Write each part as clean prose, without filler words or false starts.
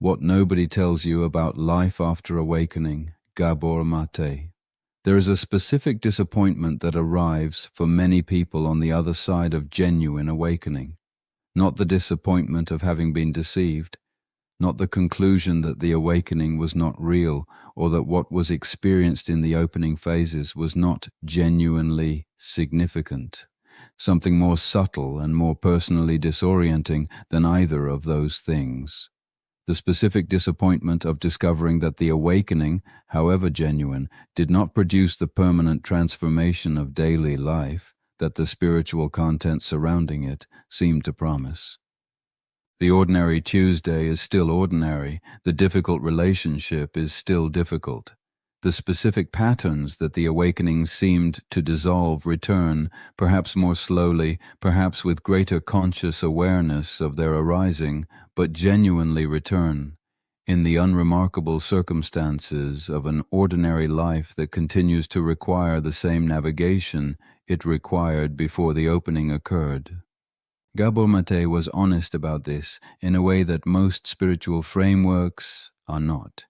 What Nobody Tells You About Life After Awakening, Gabor Maté. There is a specific disappointment that arrives for many people on the other side of genuine awakening. Not the disappointment of having been deceived, not the conclusion that the awakening was not real or that what was experienced in the opening phases was not genuinely significant. Something more subtle and more personally disorienting than either of those things. The specific disappointment of discovering that the awakening, however genuine, did not produce the permanent transformation of daily life that the spiritual content surrounding it seemed to promise. The ordinary Tuesday is still ordinary, the difficult relationship is still difficult. The specific patterns that the awakening seemed to dissolve return, perhaps more slowly, perhaps with greater conscious awareness of their arising, but genuinely return, in the unremarkable circumstances of an ordinary life that continues to require the same navigation it required before the opening occurred. Gabor Maté was honest about this in a way that most spiritual frameworks are not.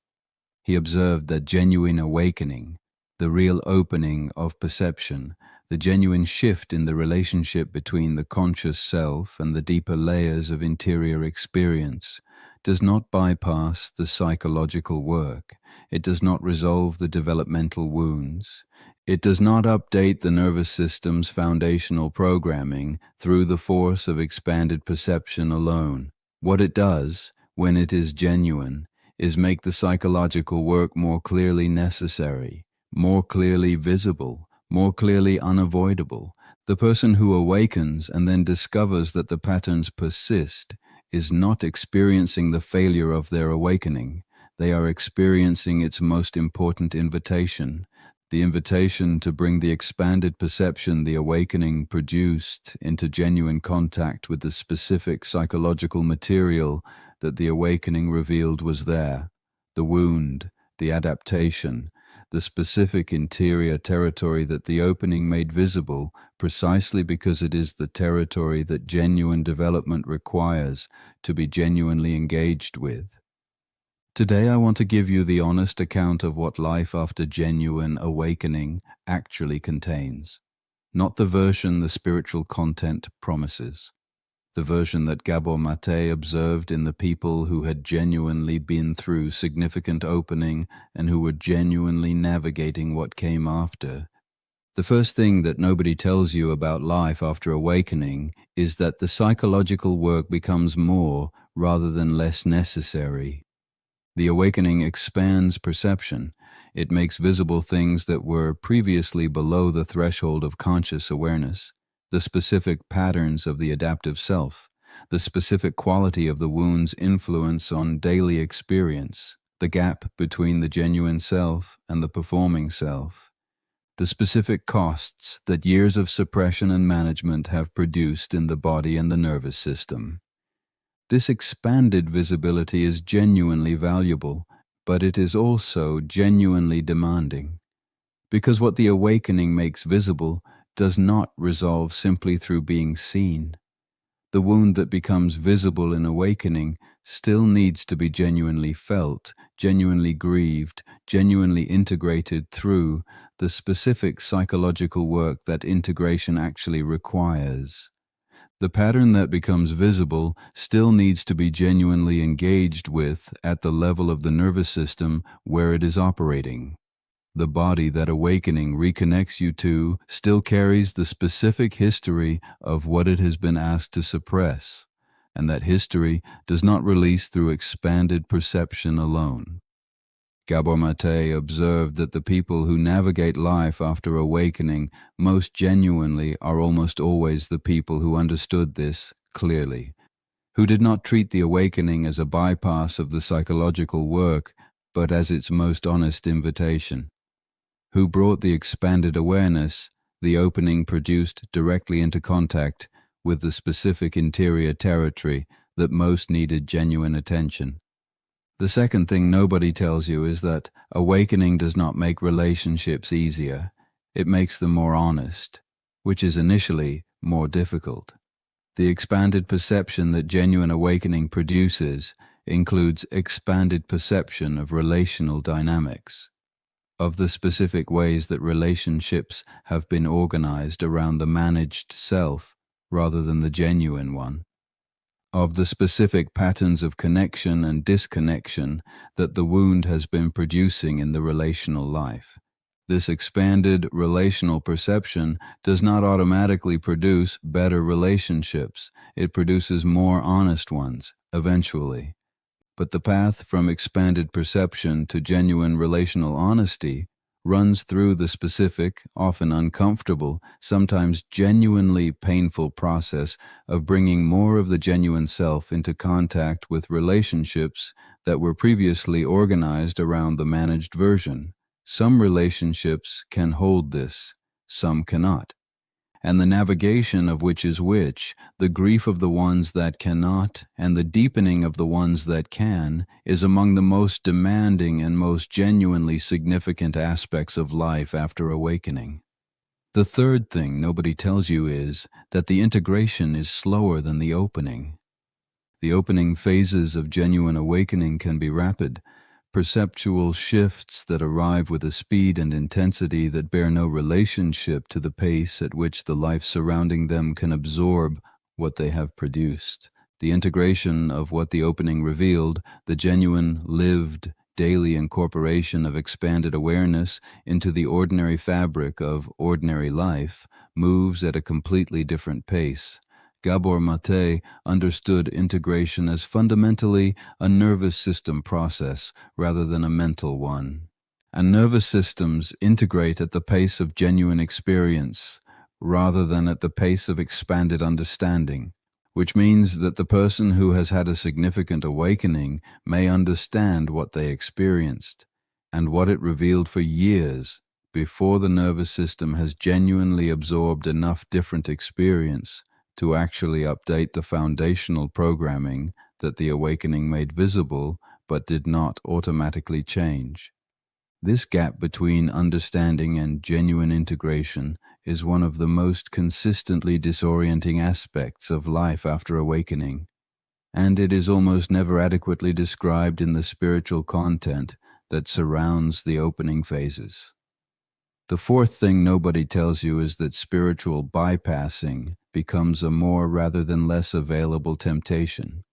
He observed that genuine awakening, the real opening of perception, the genuine shift in the relationship between the conscious self and the deeper layers of interior experience, does not bypass the psychological work. It does not resolve the developmental wounds. It does not update the nervous system's foundational programming through the force of expanded perception alone. What it does, when it is genuine, is make the psychological work more clearly necessary, more clearly visible, more clearly unavoidable. The person who awakens and then discovers that the patterns persist is not experiencing the failure of their awakening. They are experiencing its most important invitation, the invitation to bring the expanded perception the awakening produced into genuine contact with the specific psychological material that the awakening revealed was there, the wound, the adaptation, the specific interior territory that the opening made visible precisely because it is the territory that genuine development requires to be genuinely engaged with. Today I want to give you the honest account of what life after genuine awakening actually contains, not the version the spiritual content promises. The version that Gabor Maté observed in the people who had genuinely been through significant opening and who were genuinely navigating what came after. The first thing that nobody tells you about life after awakening is that the psychological work becomes more rather than less necessary. The awakening expands perception. It makes visible things that were previously below the threshold of conscious awareness. The specific patterns of the adaptive self, the specific quality of the wound's influence on daily experience, the gap between the genuine self and the performing self, the specific costs that years of suppression and management have produced in the body and the nervous system. This expanded visibility is genuinely valuable, but it is also genuinely demanding, because what the awakening makes visible does not resolve simply through being seen. The wound that becomes visible in awakening still needs to be genuinely felt, genuinely grieved, genuinely integrated through the specific psychological work that integration actually requires. The pattern that becomes visible still needs to be genuinely engaged with at the level of the nervous system where it is operating. The body that awakening reconnects you to still carries the specific history of what it has been asked to suppress, and that history does not release through expanded perception alone. Gabor Maté observed that the people who navigate life after awakening most genuinely are almost always the people who understood this clearly, who did not treat the awakening as a bypass of the psychological work, but as its most honest invitation, who brought the expanded awareness the opening produced directly into contact with the specific interior territory that most needed genuine attention. The second thing nobody tells you is that awakening does not make relationships easier. It makes them more honest, which is initially more difficult. The expanded perception that genuine awakening produces includes expanded perception of relational dynamics, of the specific ways that relationships have been organized around the managed self rather than the genuine one, of the specific patterns of connection and disconnection that the wound has been producing in the relational life. This expanded relational perception does not automatically produce better relationships. It produces more honest ones, eventually. But the path from expanded perception to genuine relational honesty runs through the specific, often uncomfortable, sometimes genuinely painful process of bringing more of the genuine self into contact with relationships that were previously organized around the managed version. Some relationships can hold this, some cannot. And the navigation of which is which, the grief of the ones that cannot, and the deepening of the ones that can, is among the most demanding and most genuinely significant aspects of life after awakening. The third thing nobody tells you is that the integration is slower than the opening. The opening phases of genuine awakening can be rapid, perceptual shifts that arrive with a speed and intensity that bear no relationship to the pace at which the life surrounding them can absorb what they have produced. The integration of what the opening revealed, the genuine, lived, daily incorporation of expanded awareness into the ordinary fabric of ordinary life, moves at a completely different pace. Gabor Maté understood integration as fundamentally a nervous system process rather than a mental one. And nervous systems integrate at the pace of genuine experience rather than at the pace of expanded understanding, which means that the person who has had a significant awakening may understand what they experienced and what it revealed for years before the nervous system has genuinely absorbed enough different experience to actually update the foundational programming that the awakening made visible but did not automatically change. This gap between understanding and genuine integration is one of the most consistently disorienting aspects of life after awakening, and it is almost never adequately described in the spiritual content that surrounds the opening phases. The fourth thing nobody tells you is that spiritual bypassing becomes a more rather than less available temptation.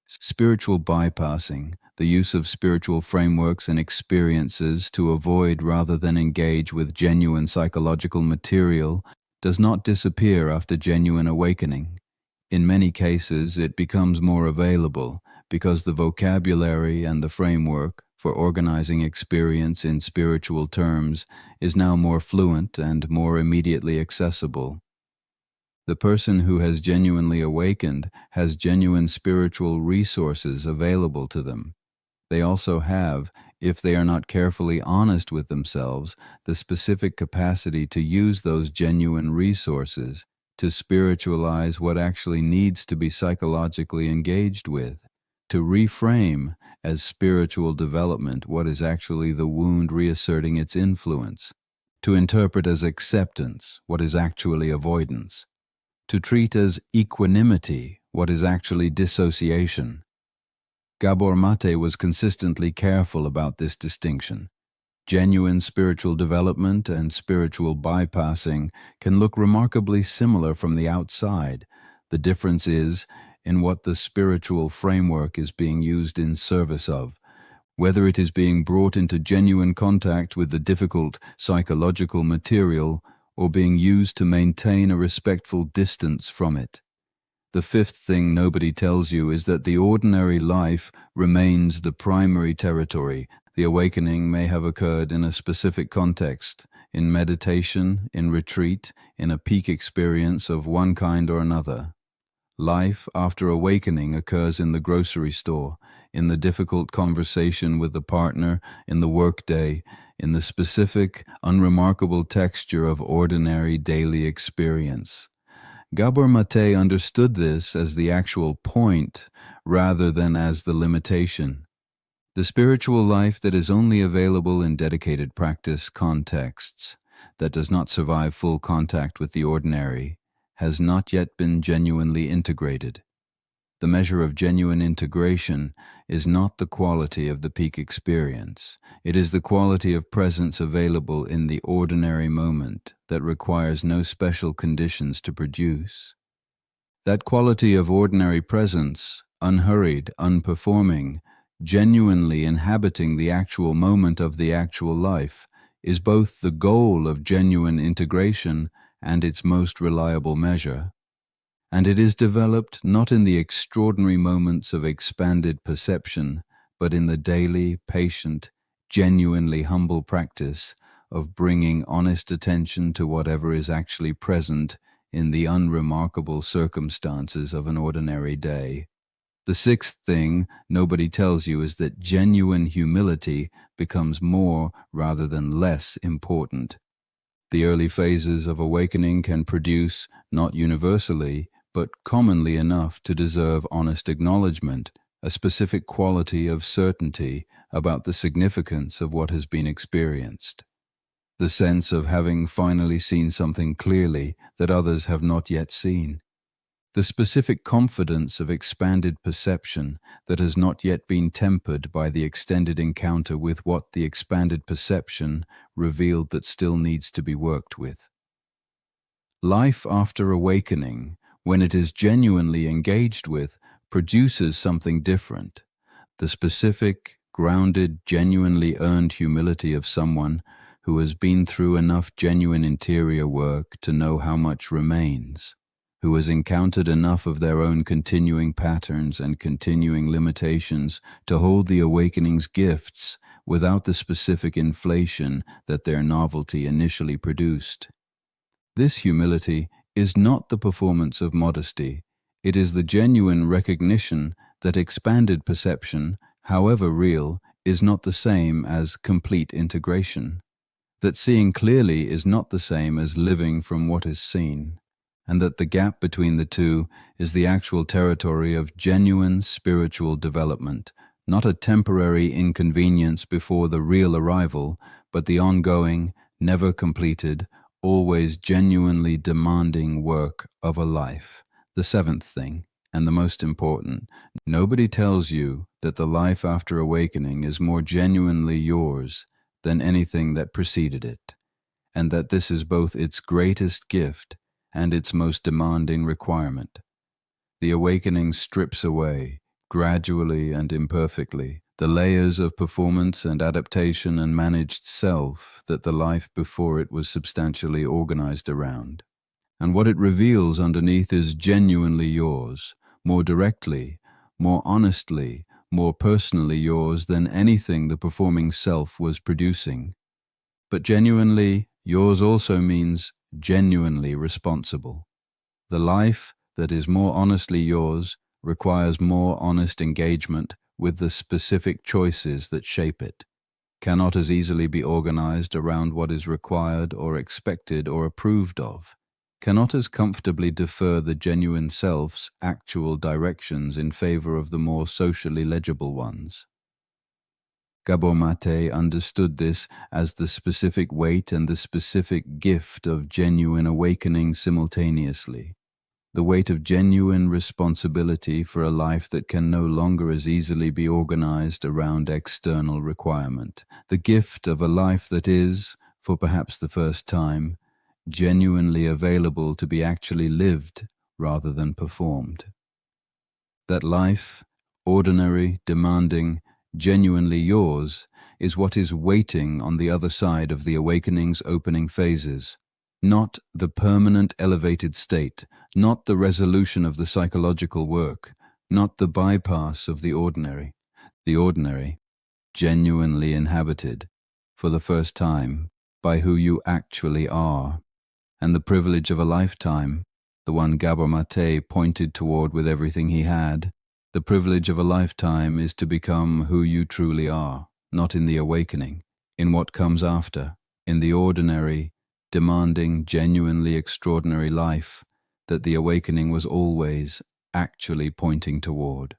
Spiritual bypassing, the use of spiritual frameworks and experiences to avoid rather than engage with genuine psychological material, does not disappear after genuine awakening. In many cases, it becomes more available because the vocabulary and the framework for organizing experience in spiritual terms is now more fluent and more immediately accessible. The person who has genuinely awakened has genuine spiritual resources available to them. They also have, if they are not carefully honest with themselves, the specific capacity to use those genuine resources to spiritualize what actually needs to be psychologically engaged with, to reframe as spiritual development what is actually the wound reasserting its influence, to interpret as acceptance what is actually avoidance, to treat as equanimity what is actually dissociation. Gabor Maté was consistently careful about this distinction. Genuine spiritual development and spiritual bypassing can look remarkably similar from the outside. The difference is in what the spiritual framework is being used in service of, whether it is being brought into genuine contact with the difficult psychological material or being used to maintain a respectful distance from it. The fifth thing nobody tells you is that the ordinary life remains the primary territory. The awakening may have occurred in a specific context, in meditation, in retreat, in a peak experience of one kind or another. Life after awakening occurs in the grocery store, in the difficult conversation with the partner, in the workday, in the specific, unremarkable texture of ordinary daily experience. Gabor Maté understood this as the actual point rather than as the limitation. The spiritual life that is only available in dedicated practice contexts, that does not survive full contact with the ordinary, has not yet been genuinely integrated. The measure of genuine integration is not the quality of the peak experience. It is the quality of presence available in the ordinary moment that requires no special conditions to produce. That quality of ordinary presence, unhurried, unperforming, genuinely inhabiting the actual moment of the actual life, is both the goal of genuine integration and its most reliable measure. And it is developed not in the extraordinary moments of expanded perception, but in the daily, patient, genuinely humble practice of bringing honest attention to whatever is actually present in the unremarkable circumstances of an ordinary day. The sixth thing nobody tells you is that genuine humility becomes more rather than less important. The early phases of awakening can produce, not universally, but commonly enough to deserve honest acknowledgement, a specific quality of certainty about the significance of what has been experienced. The sense of having finally seen something clearly that others have not yet seen. The specific confidence of expanded perception that has not yet been tempered by the extended encounter with what the expanded perception revealed that still needs to be worked with. Life after awakening, when it is genuinely engaged with, produces something different. The specific, grounded, genuinely earned humility of someone who has been through enough genuine interior work to know how much remains, who has encountered enough of their own continuing patterns and continuing limitations to hold the awakening's gifts without the specific inflation that their novelty initially produced. This humility is not the performance of modesty. It is the genuine recognition that expanded perception, however real, is not the same as complete integration, that seeing clearly is not the same as living from what is seen, and that the gap between the two is the actual territory of genuine spiritual development, not a temporary inconvenience before the real arrival, but the ongoing, never completed, always genuinely demanding work of a life. The seventh thing, and the most important, nobody tells you that the life after awakening is more genuinely yours than anything that preceded it, and that this is both its greatest gift and its most demanding requirement. The awakening strips away, gradually and imperfectly, the layers of performance and adaptation and managed self that the life before it was substantially organized around. And what it reveals underneath is genuinely yours, more directly, more honestly, more personally yours than anything the performing self was producing. But genuinely yours also means genuinely responsible. The life that is more honestly yours requires more honest engagement with the specific choices that shape it, cannot as easily be organized around what is required or expected or approved of, cannot as comfortably defer the genuine self's actual directions in favor of the more socially legible ones. Gabor Maté understood this as the specific weight and the specific gift of genuine awakening simultaneously. The weight of genuine responsibility for a life that can no longer as easily be organized around external requirement. The gift of a life that is, for perhaps the first time, genuinely available to be actually lived rather than performed. That life, ordinary, demanding, genuinely yours, is what is waiting on the other side of the awakening's opening phases. Not the permanent elevated state, not the resolution of the psychological work, not the bypass of the ordinary, genuinely inhabited, for the first time, by who you actually are. And the privilege of a lifetime, the one Gabor Maté pointed toward with everything he had, the privilege of a lifetime is to become who you truly are, not in the awakening, in what comes after, in the ordinary, demanding, genuinely extraordinary life that the awakening was always actually pointing toward.